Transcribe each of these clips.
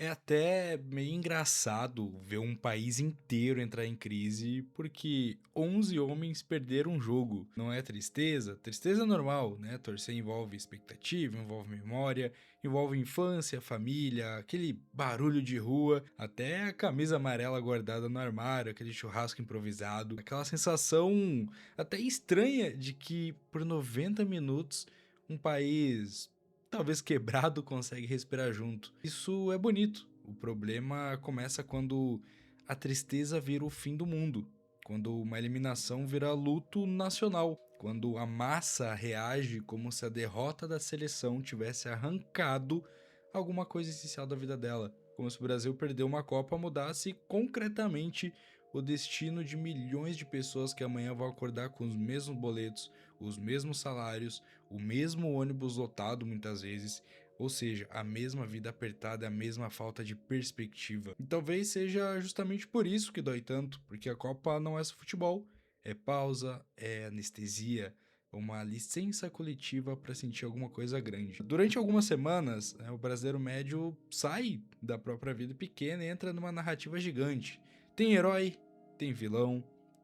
É até meio engraçado ver um país inteiro entrar em crise porque 11 homens perderam um jogo. Não é tristeza? Tristeza é normal, né? Torcer envolve expectativa, envolve memória, envolve infância, família, aquele barulho de rua, até a camisa amarela guardada no armário, aquele churrasco improvisado, aquela sensação até estranha de que por 90 minutos um país talvez quebrado consegue respirar junto. Isso é bonito. O problema começa quando a tristeza vira o fim do mundo, quando uma eliminação vira luto nacional, quando a massa reage como se a derrota da seleção tivesse arrancado alguma coisa essencial da vida dela, como se o Brasil perder uma Copa mudasse concretamente o destino de milhões de pessoas que amanhã vão acordar com os mesmos boletos, os mesmos salários, o mesmo ônibus lotado muitas vezes, ou seja, a mesma vida apertada, a mesma falta de perspectiva. E talvez seja justamente por isso que dói tanto, porque a Copa não é só futebol, é pausa, é anestesia, uma licença coletiva para sentir alguma coisa grande. Durante algumas semanas, o brasileiro médio sai da própria vida pequena e entra numa narrativa gigante. Tem herói, tem vilão,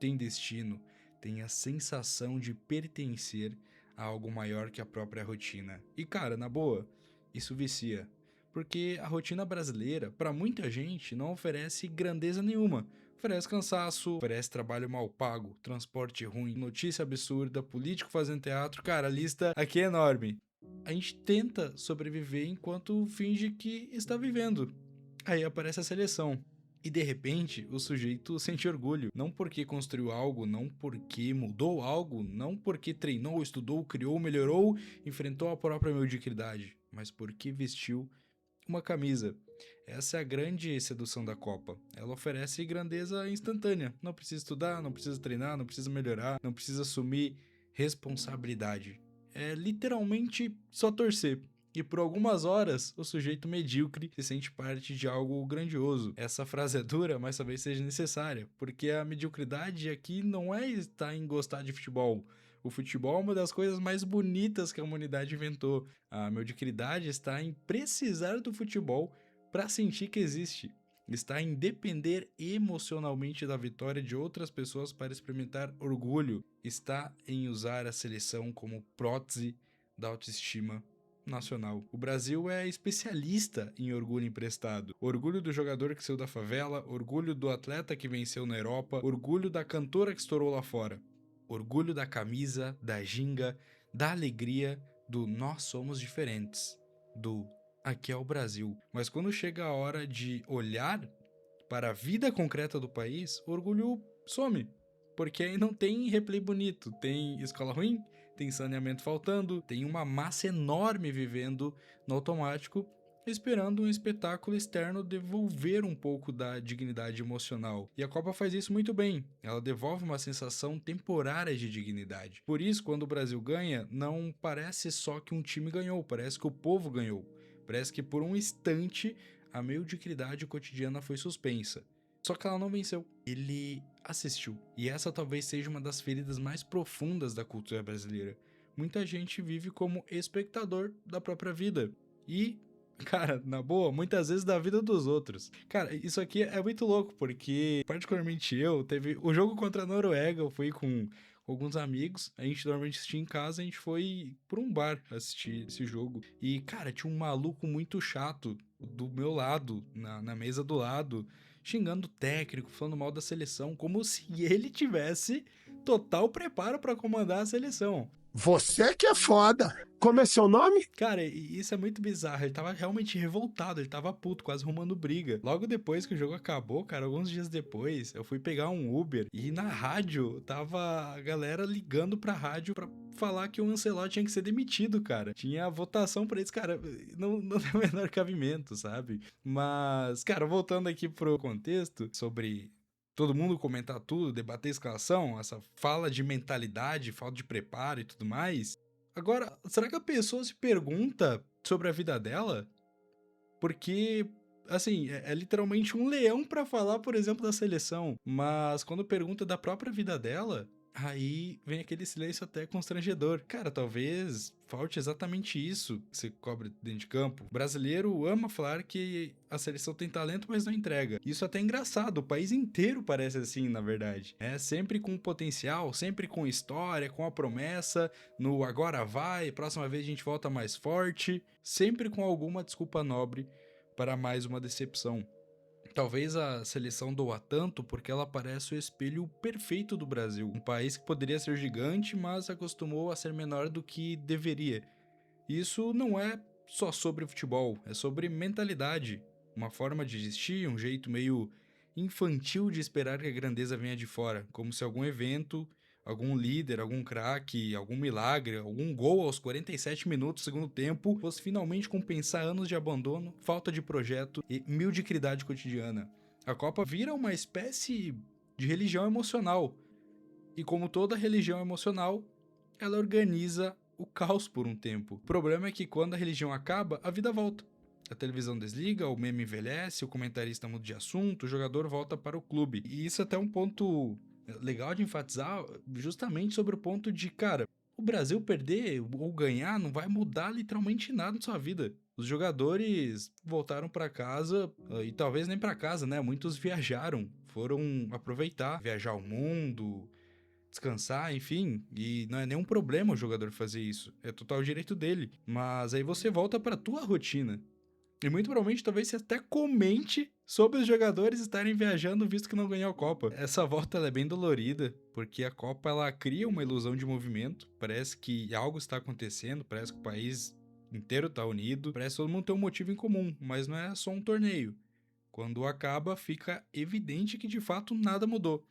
tem destino, tem a sensação de pertencer a algo maior que a própria rotina. E cara, na boa, isso vicia. Porque a rotina brasileira, para muita gente, não oferece grandeza nenhuma. Oferece cansaço, oferece trabalho mal pago, transporte ruim, notícia absurda, político fazendo teatro. Cara, a lista aqui é enorme. A gente tenta sobreviver enquanto finge que está vivendo. Aí aparece a seleção. E de repente, o sujeito sente orgulho. Não porque construiu algo, não porque mudou algo, não porque treinou, estudou, criou, melhorou, enfrentou a própria mediocridade, mas porque vestiu uma camisa. Essa é a grande sedução da Copa. Ela oferece grandeza instantânea. Não precisa estudar, não precisa treinar, não precisa melhorar, não precisa assumir responsabilidade. É literalmente só torcer. E por algumas horas, o sujeito medíocre se sente parte de algo grandioso. Essa frase é dura, mas talvez seja necessária, porque a mediocridade aqui não é estar em gostar de futebol. O futebol é uma das coisas mais bonitas que a humanidade inventou. A mediocridade está em precisar do futebol para sentir que existe. Está em depender emocionalmente da vitória de outras pessoas para experimentar orgulho. Está em usar a seleção como prótese da autoestima nacional. O Brasil é especialista em orgulho emprestado. Orgulho do jogador que saiu da favela, orgulho do atleta que venceu na Europa, orgulho da cantora que estourou lá fora. Orgulho da camisa, da ginga, da alegria, do nós somos diferentes, do aqui é o Brasil. Mas quando chega a hora de olhar para a vida concreta do país, o orgulho some. Porque aí não tem replay bonito, tem escola ruim, tem saneamento faltando, tem uma massa enorme vivendo no automático, esperando um espetáculo externo devolver um pouco da dignidade emocional. E a Copa faz isso muito bem, ela devolve uma sensação temporária de dignidade. Por isso, quando o Brasil ganha, não parece só que um time ganhou, parece que o povo ganhou. Parece que por um instante a mediocridade cotidiana foi suspensa. Só que ela não venceu. Ele assistiu. E essa talvez seja uma das feridas mais profundas da cultura brasileira. Muita gente vive como espectador da própria vida. E, cara, na boa, muitas vezes da vida dos outros. Cara, isso aqui é muito louco, porque, particularmente eu, teve o jogo contra a Noruega, eu fui com alguns amigos, a gente normalmente assistia em casa, a gente foi por um bar assistir esse jogo. E, cara, tinha um maluco muito chato do meu lado, na mesa do lado, xingando o técnico, falando mal da seleção, como se ele tivesse total preparo para comandar a seleção. Você que é foda. Como é seu nome? Cara, e isso é muito bizarro. Ele tava realmente revoltado, ele tava puto, quase arrumando briga. Logo depois que o jogo acabou, cara, alguns dias depois, eu fui pegar um Uber e na rádio tava a galera ligando pra rádio pra falar que o Ancelotti tinha que ser demitido, cara. Tinha votação pra isso, cara. Não tem o menor cabimento, sabe? Mas, cara, voltando aqui pro contexto sobre todo mundo comentar tudo, debater a escalação, essa fala de mentalidade, falta de preparo e tudo mais. Agora, será que a pessoa se pergunta sobre a vida dela? Porque, assim, é literalmente um leão pra falar, por exemplo, da seleção. Mas quando pergunta da própria vida dela, Aí vem aquele silêncio até constrangedor. Cara, talvez falte exatamente isso que você cobre dentro de campo. O brasileiro ama falar que a seleção tem talento, mas não entrega. Isso até é engraçado, o país inteiro parece assim, na verdade. É sempre com potencial, sempre com história, com a promessa, no agora vai, próxima vez a gente volta mais forte, sempre com alguma desculpa nobre para mais uma decepção. Talvez a seleção doa tanto porque ela parece o espelho perfeito do Brasil. Um país que poderia ser gigante, mas acostumou a ser menor do que deveria. Isso não é só sobre futebol, é sobre mentalidade. Uma forma de existir, um jeito meio infantil de esperar que a grandeza venha de fora. Como se algum evento, algum líder, algum craque, algum milagre, algum gol aos 47 minutos do segundo tempo fosse finalmente compensar anos de abandono, falta de projeto e mediocridade cotidiana. A Copa vira uma espécie de religião emocional. E como toda religião emocional, ela organiza o caos por um tempo. O problema é que quando a religião acaba, a vida volta. A televisão desliga, o meme envelhece, o comentarista muda de assunto, o jogador volta para o clube. E isso é até um ponto legal de enfatizar, justamente sobre o ponto de, cara, o Brasil perder ou ganhar não vai mudar literalmente nada na sua vida. Os jogadores voltaram para casa, e talvez nem para casa, né? Muitos viajaram, foram aproveitar, viajar o mundo, descansar, enfim, e não é nenhum problema o jogador fazer isso, é total direito dele. Mas aí você volta pra tua rotina. E muito provavelmente talvez você até comente sobre os jogadores estarem viajando visto que não ganhou a Copa. Essa volta ela é bem dolorida, porque a Copa ela cria uma ilusão de movimento, parece que algo está acontecendo, parece que o país inteiro está unido, parece que todo mundo tem um motivo em comum, mas não é só um torneio. Quando acaba, fica evidente que de fato nada mudou.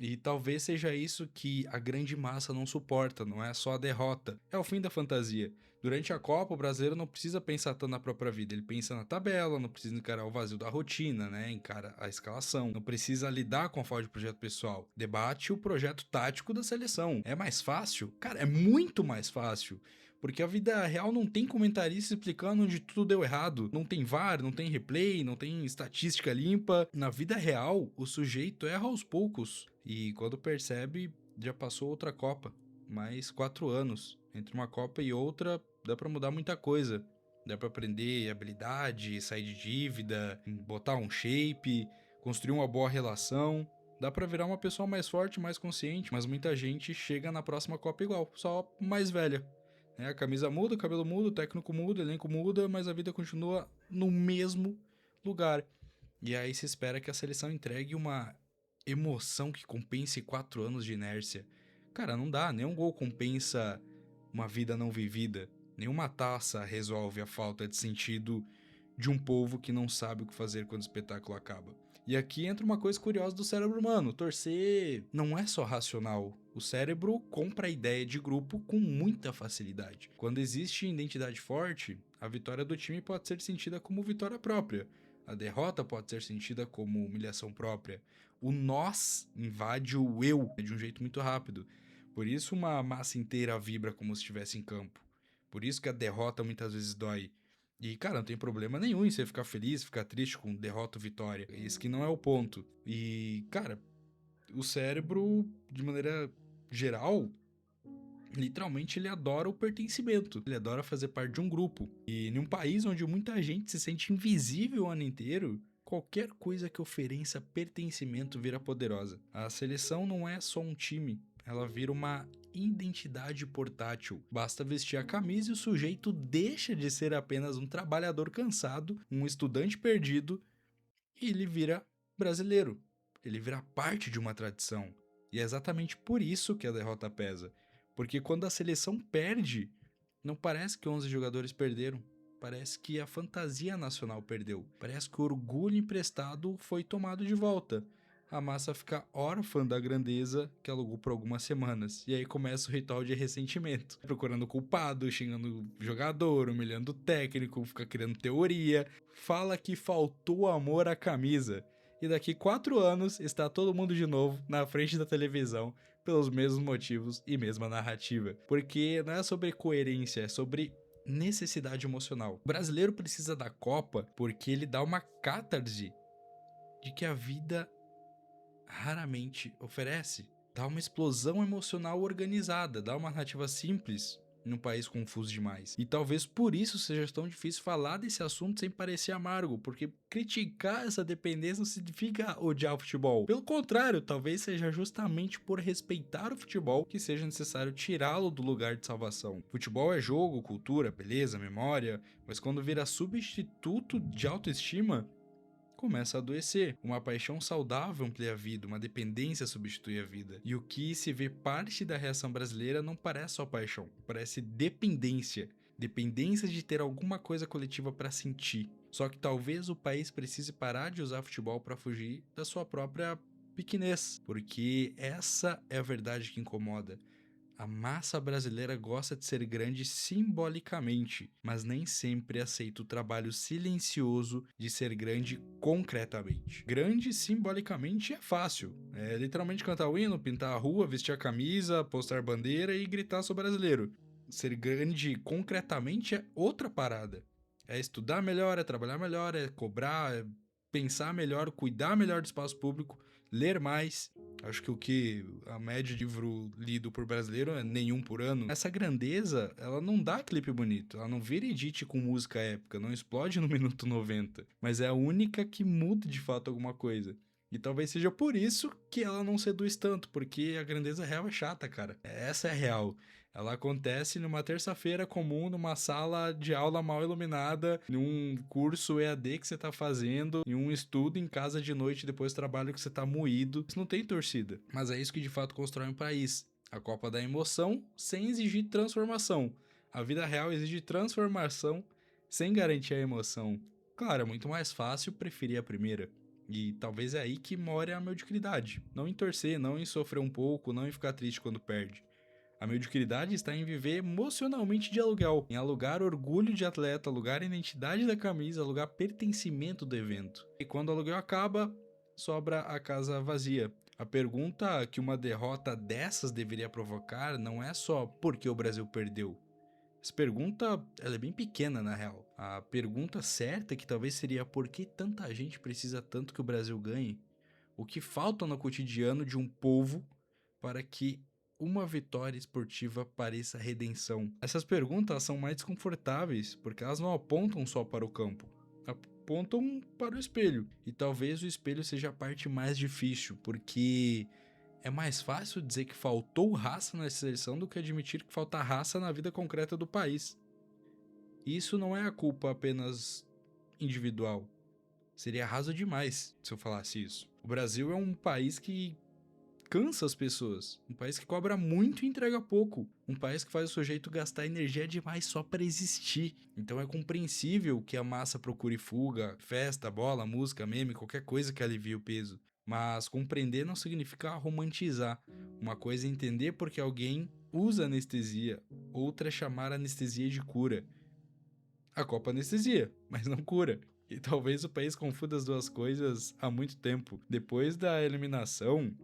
E talvez seja isso que a grande massa não suporta, não é só a derrota, é o fim da fantasia. Durante a Copa, o brasileiro não precisa pensar tanto na própria vida, ele pensa na tabela, não precisa encarar o vazio da rotina, né? Encara a escalação, não precisa lidar com a falta de projeto pessoal, debate o projeto tático da seleção. É mais fácil? Cara, é muito mais fácil. Porque a vida real não tem comentarista explicando onde tudo deu errado. Não tem VAR, não tem replay, não tem estatística limpa. Na vida real, o sujeito erra aos poucos. E quando percebe, já passou outra Copa. Mais 4 anos. Entre uma Copa e outra, dá pra mudar muita coisa. Dá pra aprender habilidade, sair de dívida, botar um shape, construir uma boa relação. Dá pra virar uma pessoa mais forte, mais consciente, mas muita gente chega na próxima Copa igual, só mais velha. A camisa muda, o cabelo muda, o técnico muda, o elenco muda, mas a vida continua no mesmo lugar. E aí se espera que a seleção entregue uma emoção que compense 4 anos de inércia. Cara, não dá, nenhum gol compensa uma vida não vivida. Nenhuma taça resolve a falta de sentido de um povo que não sabe o que fazer quando o espetáculo acaba. E aqui entra uma coisa curiosa do cérebro humano. Torcer não é só racional. O cérebro compra a ideia de grupo com muita facilidade. Quando existe identidade forte, a vitória do time pode ser sentida como vitória própria. A derrota pode ser sentida como humilhação própria. O nós invade o eu de um jeito muito rápido. Por isso uma massa inteira vibra como se estivesse em campo. Por isso que a derrota muitas vezes dói. E, cara, não tem problema nenhum em você ficar feliz, ficar triste com derrota ou vitória. Esse que não é o ponto. E, cara, o cérebro, de maneira geral, literalmente ele adora o pertencimento. Ele adora fazer parte de um grupo. E em um país onde muita gente se sente invisível o ano inteiro, qualquer coisa que ofereça pertencimento vira poderosa. A seleção não é só um time, ela vira uma identidade portátil. Basta vestir a camisa e o sujeito deixa de ser apenas um trabalhador cansado, um estudante perdido, e ele vira brasileiro. Ele vira parte de uma tradição. E é exatamente por isso que a derrota pesa. Porque quando a seleção perde, não parece que 11 jogadores perderam. Parece que a fantasia nacional perdeu. Parece que o orgulho emprestado foi tomado de volta. A massa fica órfã da grandeza que alugou por algumas semanas. E aí começa o ritual de ressentimento. Procurando culpado, xingando o jogador, humilhando o técnico, fica criando teoria. Fala que faltou amor à camisa. E daqui 4 anos está todo mundo de novo na frente da televisão pelos mesmos motivos e mesma narrativa. Porque não é sobre coerência, é sobre necessidade emocional. O brasileiro precisa da Copa porque ele dá uma catarse de que a vida raramente oferece. dá uma explosão emocional organizada, dá uma narrativa simples num país confuso demais. E talvez por isso seja tão difícil falar desse assunto sem parecer amargo, porque criticar essa dependência não significa odiar o futebol. Pelo contrário, talvez seja justamente por respeitar o futebol que seja necessário tirá-lo do lugar de salvação. Futebol é jogo, cultura, beleza, memória, mas quando vira substituto de autoestima, começa a adoecer. Uma paixão saudável amplia a vida, uma dependência substitui a vida. E o que se vê parte da reação brasileira não parece só paixão, parece dependência. Dependência de ter alguma coisa coletiva para sentir. Só que talvez o país precise parar de usar futebol para fugir da sua própria pequenez, porque essa é a verdade que incomoda. A massa brasileira gosta de ser grande simbolicamente, mas nem sempre aceita o trabalho silencioso de ser grande concretamente. Grande simbolicamente é fácil. É literalmente cantar o hino, pintar a rua, vestir a camisa, postar bandeira e gritar sou brasileiro. Ser grande concretamente é outra parada. É estudar melhor, é trabalhar melhor, é cobrar, é pensar melhor, cuidar melhor do espaço público, ler mais. Acho que a média de livro lido por brasileiro é nenhum por ano. Essa grandeza, ela não dá clipe bonito, ela não vira edit com música épica, não explode no minuto 90, mas é a única que muda de fato alguma coisa. E talvez seja por isso que ela não seduz tanto, porque a grandeza real é chata, cara. Essa é a real. Ela acontece numa terça-feira comum, numa sala de aula mal iluminada, num curso EAD que você tá fazendo, em um estudo em casa de noite depois do trabalho que você tá moído. Isso não tem torcida. Mas é isso que de fato constrói um país. A Copa da Emoção sem exigir transformação. A vida real exige transformação sem garantir a emoção. Claro, é muito mais fácil preferir a primeira. E talvez é aí que mora a mediocridade. Não em torcer, não em sofrer um pouco, não em ficar triste quando perde. A mediocridade está em viver emocionalmente de aluguel, em alugar orgulho de atleta, alugar identidade da camisa, alugar pertencimento do evento. E quando o aluguel acaba, sobra a casa vazia. A pergunta que uma derrota dessas deveria provocar não é só por que o Brasil perdeu. Essa pergunta ela é bem pequena, na real. A pergunta certa que talvez seria por que tanta gente precisa tanto que o Brasil ganhe? O que falta no cotidiano de um povo para que uma vitória esportiva pareça redenção? Essas perguntas são mais desconfortáveis porque elas não apontam só para o campo, apontam para o espelho. E talvez o espelho seja a parte mais difícil, porque é mais fácil dizer que faltou raça na seleção do que admitir que falta raça na vida concreta do país. E isso não é a culpa apenas individual. Seria raso demais se eu falasse isso. O Brasil é um país que cansa as pessoas. Um país que cobra muito e entrega pouco. Um país que faz o sujeito gastar energia demais só para existir. Então é compreensível que a massa procure fuga, festa, bola, música, meme, qualquer coisa que alivie o peso. Mas compreender não significa romantizar. Uma coisa é entender porque alguém usa anestesia, outra é chamar a anestesia de cura. A Copa anestesia, mas não cura. E talvez o país confunda as duas coisas há muito tempo. Depois da eliminação,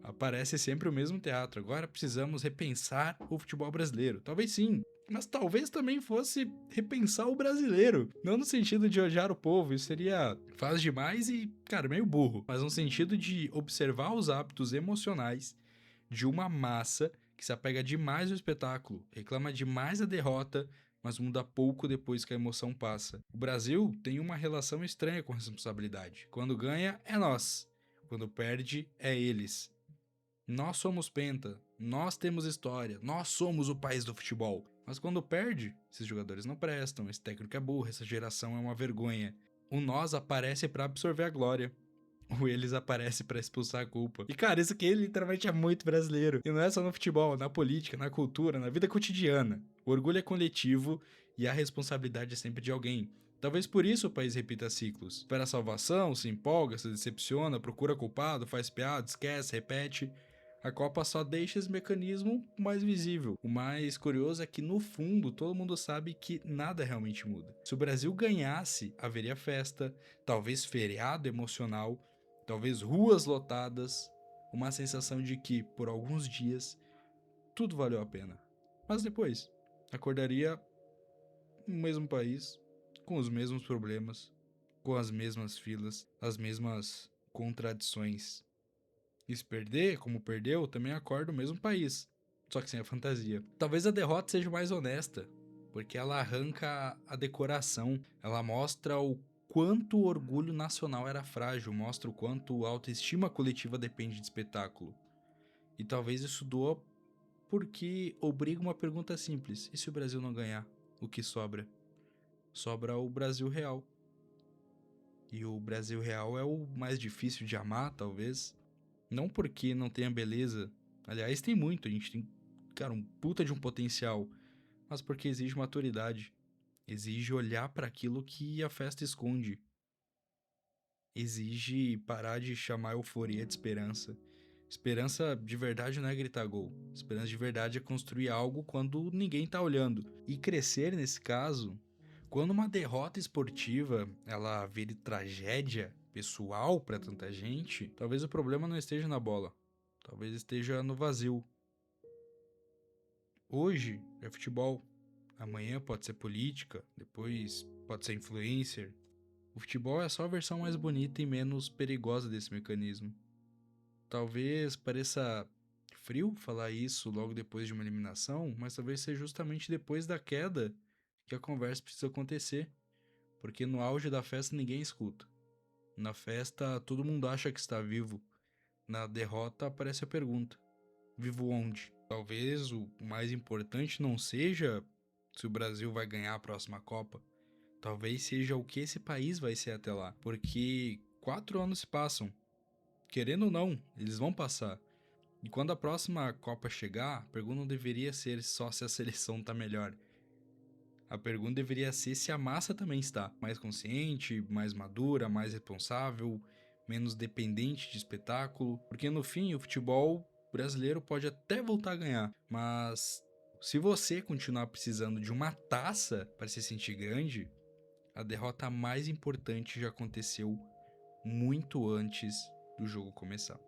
aparece sempre o mesmo teatro. Agora precisamos repensar o futebol brasileiro. Talvez sim, mas talvez também fosse repensar o brasileiro. Não no sentido de odiar o povo, isso seria fácil demais e, cara, meio burro. Mas no sentido de observar os hábitos emocionais de uma massa que se apega demais ao espetáculo, reclama demais da derrota, mas muda pouco depois que a emoção passa. O Brasil tem uma relação estranha com a responsabilidade. Quando ganha, é nós. Quando perde, é eles. Nós somos penta, nós temos história, nós somos o país do futebol. Mas quando perde, esses jogadores não prestam, esse técnico é burro, essa geração é uma vergonha. O nós aparece para absorver a glória. O eles aparece para expulsar a culpa. E cara, isso aqui literalmente é muito brasileiro. E não é só no futebol, na política, na cultura, na vida cotidiana. O orgulho é coletivo e a responsabilidade é sempre de alguém. Talvez por isso o país repita ciclos. Espera a salvação, se empolga, se decepciona, procura culpado, faz piada, esquece, repete. A Copa só deixa esse mecanismo mais visível. O mais curioso é que, no fundo, todo mundo sabe que nada realmente muda. Se o Brasil ganhasse, haveria festa, talvez feriado emocional, talvez ruas lotadas, uma sensação de que, por alguns dias, tudo valeu a pena. Mas depois, acordaria no mesmo país, com os mesmos problemas, com as mesmas filas, as mesmas contradições. E se perder, como perdeu, também acorda o mesmo país, só que sem a fantasia. Talvez a derrota seja mais honesta, porque ela arranca a decoração, ela mostra o quanto o orgulho nacional era frágil, mostra o quanto a autoestima coletiva depende de espetáculo. E talvez isso doa porque obriga uma pergunta simples: e se o Brasil não ganhar? O que sobra? Sobra o Brasil real. E o Brasil real é o mais difícil de amar, talvez. Não porque não tenha beleza. Aliás, tem muito. A gente tem, cara, um puta de um potencial. Mas porque exige maturidade. Exige olhar para aquilo que a festa esconde. Exige parar de chamar euforia de esperança. Esperança de verdade não é gritar gol. Esperança de verdade é construir algo quando ninguém tá olhando. E crescer, nesse caso, quando uma derrota esportiva ela vire tragédia pessoal para tanta gente, talvez o problema não esteja na bola. Talvez esteja no vazio. Hoje é futebol. Amanhã pode ser política. Depois pode ser influencer. O futebol é só a versão mais bonita e menos perigosa desse mecanismo. Talvez pareça frio falar isso logo depois de uma eliminação, mas talvez seja justamente depois da queda que a conversa precisa acontecer, porque no auge da festa ninguém escuta. Na festa todo mundo acha que está vivo. Na derrota aparece a pergunta: vivo onde? Talvez o mais importante não seja se o Brasil vai ganhar a próxima Copa. Talvez seja o que esse país vai ser até lá, porque 4 anos se passam. Querendo ou não, eles vão passar. E quando a próxima Copa chegar, a pergunta não deveria ser só se a seleção tá melhor. A pergunta deveria ser se a massa também está mais consciente, mais madura, mais responsável, menos dependente de espetáculo. Porque no fim, o futebol brasileiro pode até voltar a ganhar, mas se você continuar precisando de uma taça para se sentir grande, a derrota mais importante já aconteceu muito antes do jogo começar.